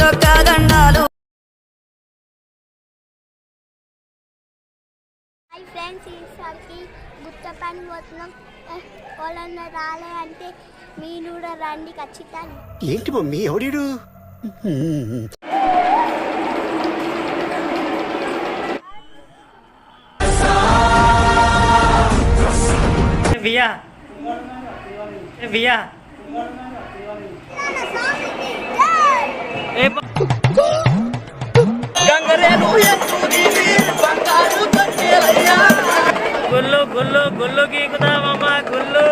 Photo కాదండాలు. Hi friends, ఈసారికి గుట్ట పని పోతున్నాం. వాళ్ళన్న రాలే అంటే మీరు కూడా రండి ఖచ్చితంగా. ఏంటి మమ్మీ ఎవడీడు? వియా వియా గుల్లు గుల్లు గుల్లు గీకుదామమ్మ గుల్లు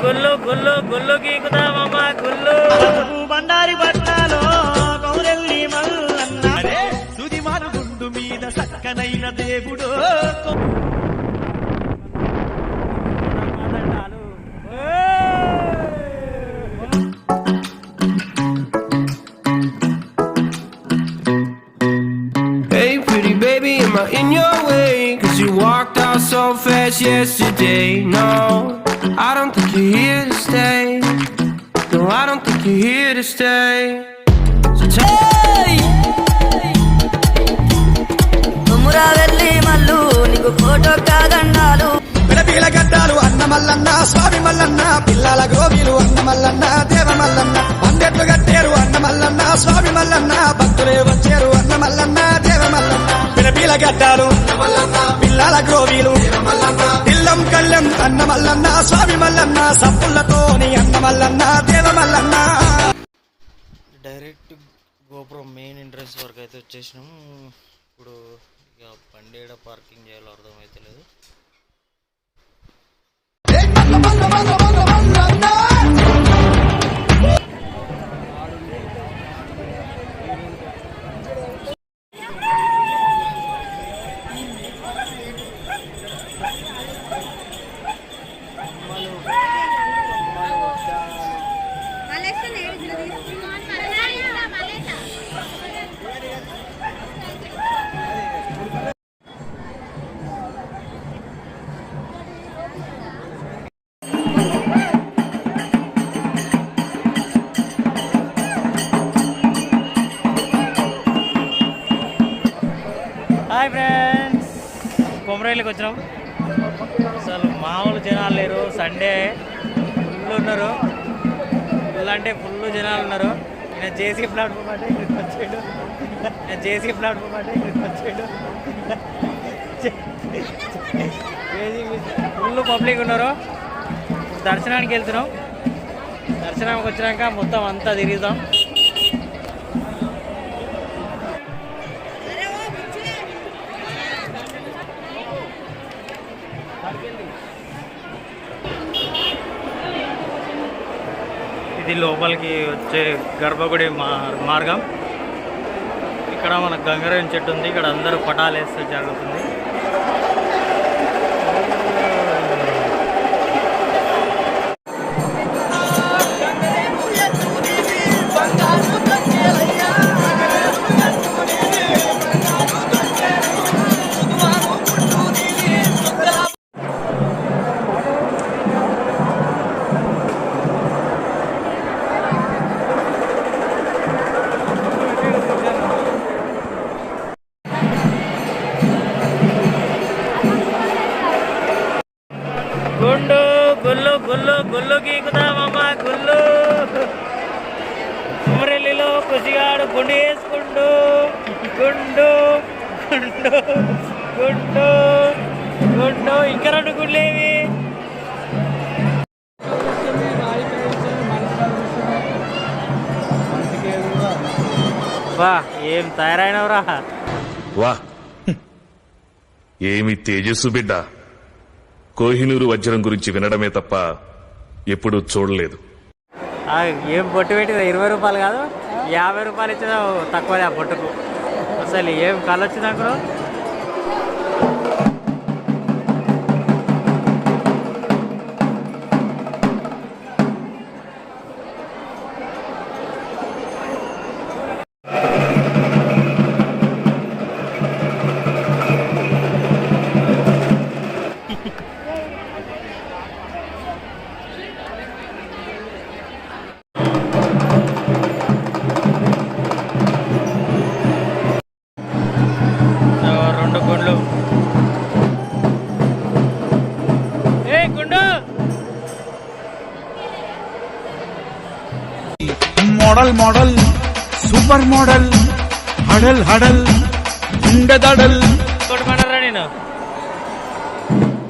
గుల్లు గుల్లు గుల్లు గీకుదామమ్మ గుల్లు బండారి పట్నాలో గౌరెల్లి మల్లన్న సుది గుండు మీద సక్కనైన దేవుడు. In your way, 'cause you walked out so fast yesterday. No, I don't think you're here to stay. No, I don't think you're here to stay. So తుమ్మురా వెళ్ళి మల్లు నీకు ఫోటో కాదండాలు. పిలపిల గడ్డాలు అన్న మల్లన్న స్వామి మల్లన్న పిల్లల గోవిలు అన్న మల్లన్న దేవ మల్లన్న అందెట్లు కట్టారు అన్న మల్లన్న స్వామి మల్లన్న భక్తులే వచ్చారు అన్న మల్లన్న దేవ మల్లన్న పిలపిల గడ్డాలు పిల్లల గోవిలు పిల్లం కళ్ళెం అన్న మల్లన్న స్వామి మల్లన్న సప్పులతోని అన్న మల్లన్న దేవ మల్లన్న. డైరెక్ట్ గోపురం మెయిన్ ఎంట్రన్స్ వరకు అయితే వచ్చేసినాం. ఇప్పుడు ఇక బండేడ పార్కింగ్ చేయాలో అర్థమైతే లేదు. హాయ్ ఫ్రెండ్స్, కొమరైలికి వచ్చినాం. అసలు మామూలు జనాలు లేరు. సండే ఫుల్ ఉన్నారు. ఫుల్ అంటే ఫుల్ జనాలు ఉన్నారు. నేను జేసీ ప్లాట్ఫామ్ అంటే ఇక్కడికి వచ్చాడు. ఫుల్ పబ్లిక్ ఉన్నారు. దర్శనానికి వెళ్తున్నాం. దర్శనానికి వచ్చినాక మొత్తం అంతా తిరుగుతాం. ఇది లోపలికి వచ్చే గర్భగుడి మార్గం. ఇక్కడ మన గంగరేణి చెట్టు ఉంది. ఇక్కడ అందరూ పటాలు వేస్తే జరుగుతుంది. గుండు గుల్లు గుల్లు గుల్లు గీకుదామమ్మ గుల్లు. కుమరెల్లిలో కుసిగాడు గుండు వేసుకుండు. గుండు గుండు గుండు గుండు. ఇంకా రెండు గుండేవి. వా ఏం తయారైనవరా. వా ఏమి తేజస్సు బిడ్డ. కోహినూరు వజ్రం గురించి వినడమే తప్ప ఎప్పుడూ చూడలేదు. ఏం బొట్టు పెట్టింది? 20 రూపాయలు కాదు 50 రూపాయలు ఇచ్చినా తక్కువదే ఆ బొట్టుకు. అసలు ఏం కళ్ళు వచ్చింది అనుకో. మోడల్ మోడల్ సూపర్ మోడల్ హడల్ హడల్ ఉండదడల్ కొట్టుకున్నారా నేను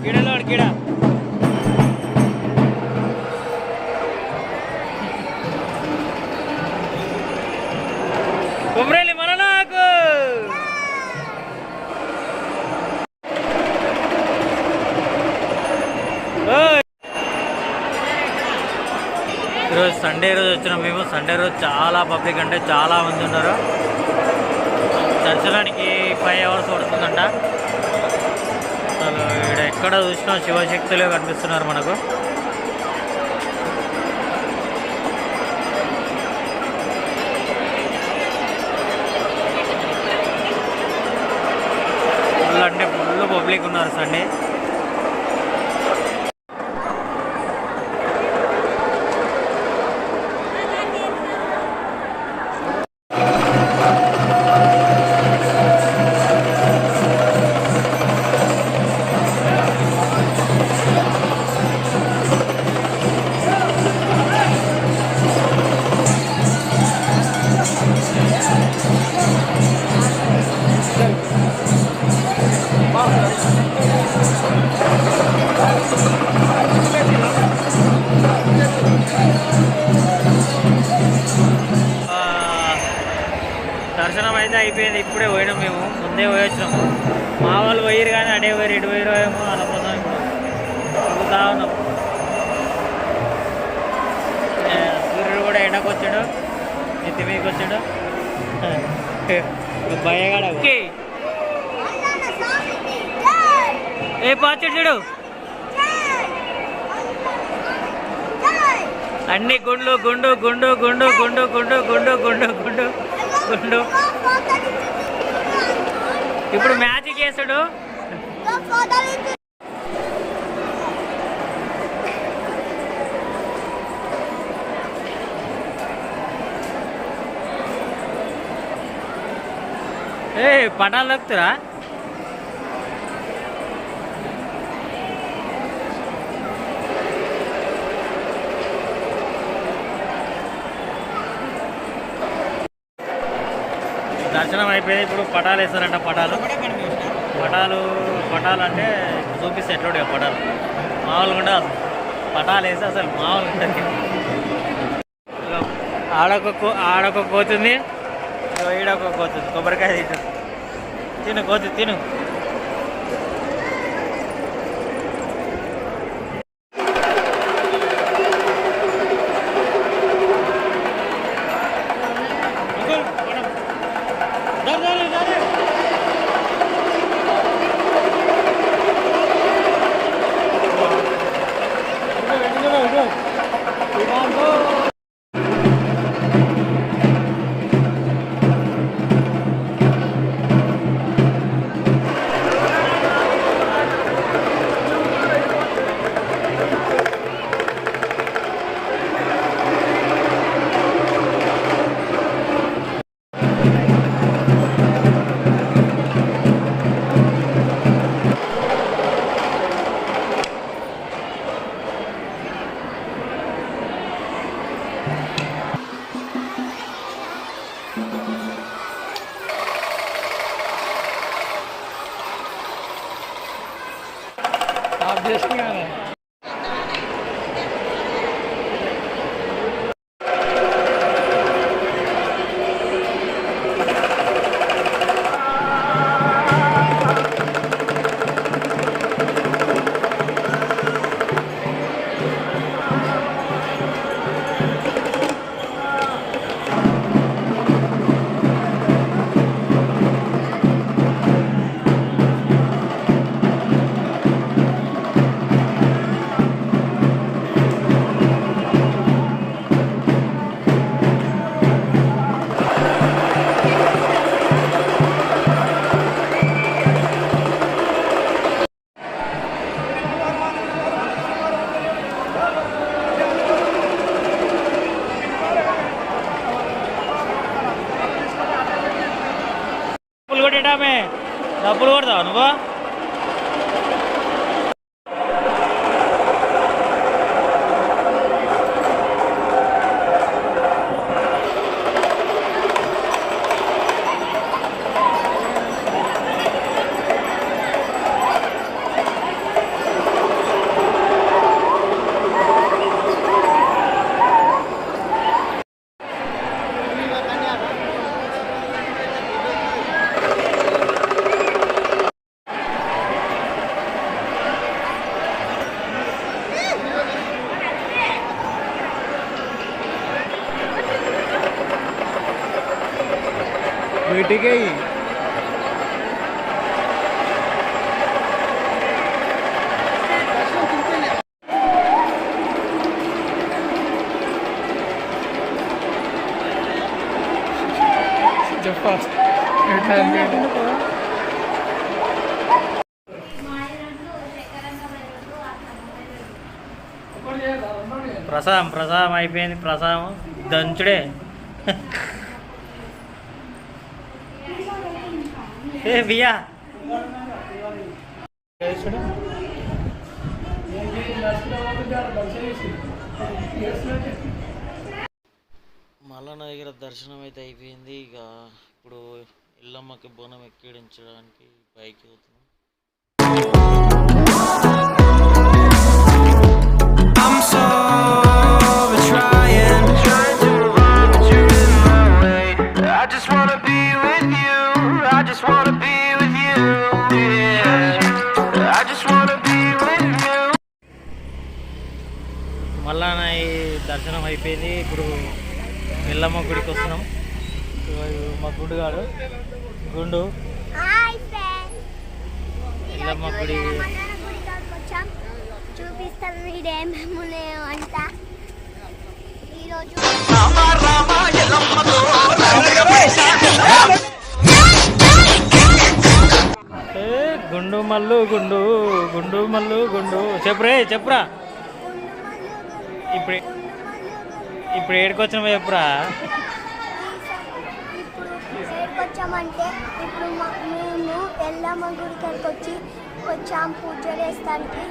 గిడలో గిడ కొమరేలి మన నాకు ఈరోజు సండే రోజు వచ్చినాం మేము. సండే రోజు చాలా పబ్లిక్ అంటే చాలా మంది ఉన్నారు. దర్శనానికి 5 hours పడుతుందంట. అసలు ఇక్కడ ఎక్కడ చూసినా శివశక్తులే కనిపిస్తున్నారు మనకు. ఫుల్ అంటే ఫుల్ పబ్లిక్ ఉన్నారు సండే. దర్శనం అయితే అయిపోయింది. ఇప్పుడే పోయినాం మేము. ముందే పోయొచ్చినాము. మా వాళ్ళు పోయిరు కానీ అడే పోయి ఇటు పోయిరో ఏమో అలా పోతాం. ఇప్పుడు తిరుగుతా ఉన్నాం. సూర్యుడు కూడా ఎండకు వచ్చాడు, నెత్తి మీదకి వచ్చాడు. భయగాడ ఏ పాచాడు చూడు. అన్ని గుండు గుండు గుండు గుండు గుండు గుండు గుండు గుండు గుండు గుండు. ఇప్పుడు మ్యాజిక్ వేసాడు. ఏ పటాలు దక్కుతురా? దర్శనం అయిపోయింది. ఇప్పుడు పటాలు వేస్తారంట. పటాలు అంటే చూపిస్తే ఎట్లుండే పటాలు మామూలుగా ఉండదు. పటాలు వేస్తే అసలు మామూలుగా ఉంటుంది. ఆడొక కోతుంది, ఈడొక కోతుంది. కొబ్బరికాయ తింటుంది. తిను కోతి తిను. డబ్బులు కొడతావు నువ్వు? వీటికి ప్రసాదం అయిపోయింది. ప్రసాదం దంచుడే. ఏ బియ్యా మల్లన్న దగ్గర దర్శనం అయితే అయిపోయింది. ఇక ఇప్పుడు ఎల్లమ్మకి బోనం ఎక్కించడానికి పైకి అవుతున్నాం. I'm so trying to run, but you're in my way. I just wanna be with you. I just wanna be with you. Yeah. I just wanna be with you. మళ్ళా ఈ దర్శనం అయిపోయింది. ఇప్పుడు ఎల్లమ్మ గుడికి వస్తున్నాం. మా గుండుగాడు గుండు ఎల్లమ్మ గుడి వచ్చాం. చూపిస్తాను మీరేమేమి ఉన్నాయో అంతా ఈరోజు. గుండు మల్లు గుండు గుండు మల్లు గుండు చెప్పురా. ఇప్పుడు ఏడుకొచ్చినావా చెప్పురా. ఇప్పుడు ఏడుకొచ్చామంటే ఇప్పుడు మేము ఎల్లమ్మ గుడికి వచ్చాం పూజ చేస్తానికి.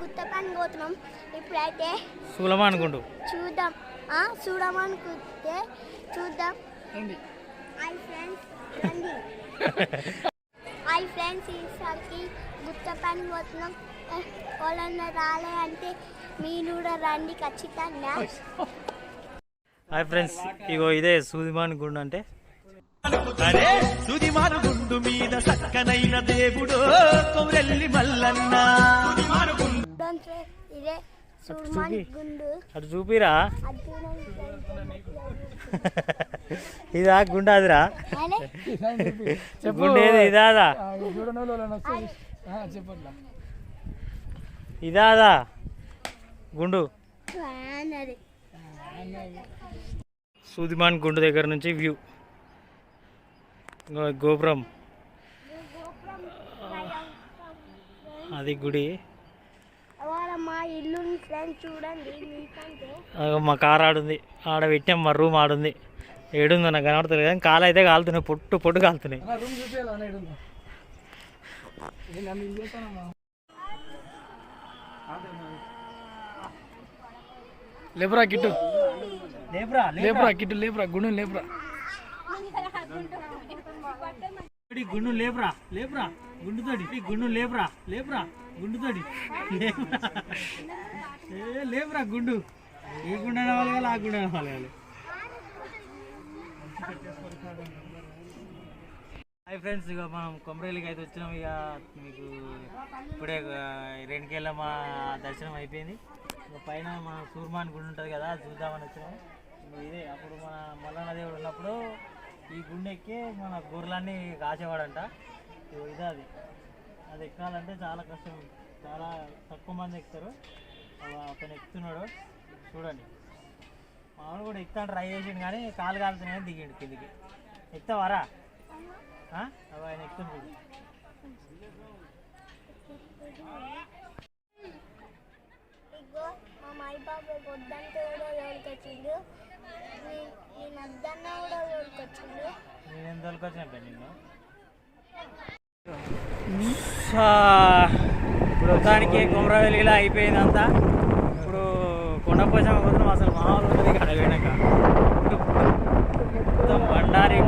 గుత్తపని పోతున్నాం. ఇప్పుడైతే చూడమా అనుకుంటూ చూద్దాం. చూడమనుకుంటే చూద్దాం. హాయ్ ఫ్రెండ్స్, ఈసారికి గుత్త పని పోతున్నాం. వాళ్ళన్న రాలే అంటే మీరు కూడా రండి ఖచ్చితంగా. హాయ్ ఫ్రెండ్స్, ఇగో ఇదే సూదిమాన్ గుండు అంటే. సుదిమాను గుండు మీద సక్కనైన దేవుడు కొమ్రెల్లి మల్లన్న. ఇదే సూదిమాన్ గుండు. అటు చూపిరా. ఇదా గుండు అదిరా. గుండు ఏది ఇదాదా ఇదాదా గుండు. సూదిమాన్ గుండు దగ్గర నుంచి వ్యూ. గోపురం అది గుడి. మా ఇల్లు చూడండి. మా కార్ ఆడుంది, ఆడ పెట్టాం. మా రూమ్ ఆడుంది. ఏడుందో నాకు కనబడుతుంది కానీ కాలు అయితే కాలుతున్నాయి, పొట్టు కాలుతున్నాయి. లేపురా కిట్టు, లేపురా కిట్టు లేపురా, గుండు లేపురా, గుండు లేపురా గుండుతోడి, గుండు లేపురా గుండుతోడి, లేపురా గుండు. ఈ గుండె అవ్వాలి కదా, ఆ గుండె అవ్వాలి కదా. హాయ్ ఫ్రెండ్స్, ఇక మనం కొమరేలికి అయితే వచ్చినాం. ఇక మీకు ఇప్పుడే రేణుకెళ్ళమ్మ దర్శనం అయిపోయింది. ఇక పైన మన సూర్మాన్ గుడి ఉంటుంది కదా, అది చూద్దామని వచ్చినాం. ఇదే అప్పుడు మన మల్లన్న దేవుడు ఉన్నప్పుడు ఈ గుండె ఎక్కి మన గొర్రెలన్నీ కాసేవాడంట. ఇదే అది ఎక్కాలంటే చాలా కష్టం, చాలా తక్కువ మంది ఎక్కుతారు. అతను ఎక్కుతున్నాడు చూడండి. మామూలు కూడా ఎక్కుతాను ట్రై చేసిండు కానీ కాలు కాలుతున్నాయని దిగిండు కిందికి. ఎక్కుతావారా? ఆయన ఎక్కుతుంది. మా మాయి బాబు వద్దంటే కూడా ఎవరికొచ్చిండు, నేను వద్దన్నా కూడా ఎవరికొచ్చిండు. నేనేం తోలుకొచ్చినట్టు నిన్ను. ఇప్పుడు మొత్తానికి కొమరవెల్లిలా అయిపోయిందంతా. ఇప్పుడు కొండపోచమ్మ పోతున్నాం. అసలు మామూలు ఉంటుంది ఇక్కడ పోయినాక. మొత్తం బండారి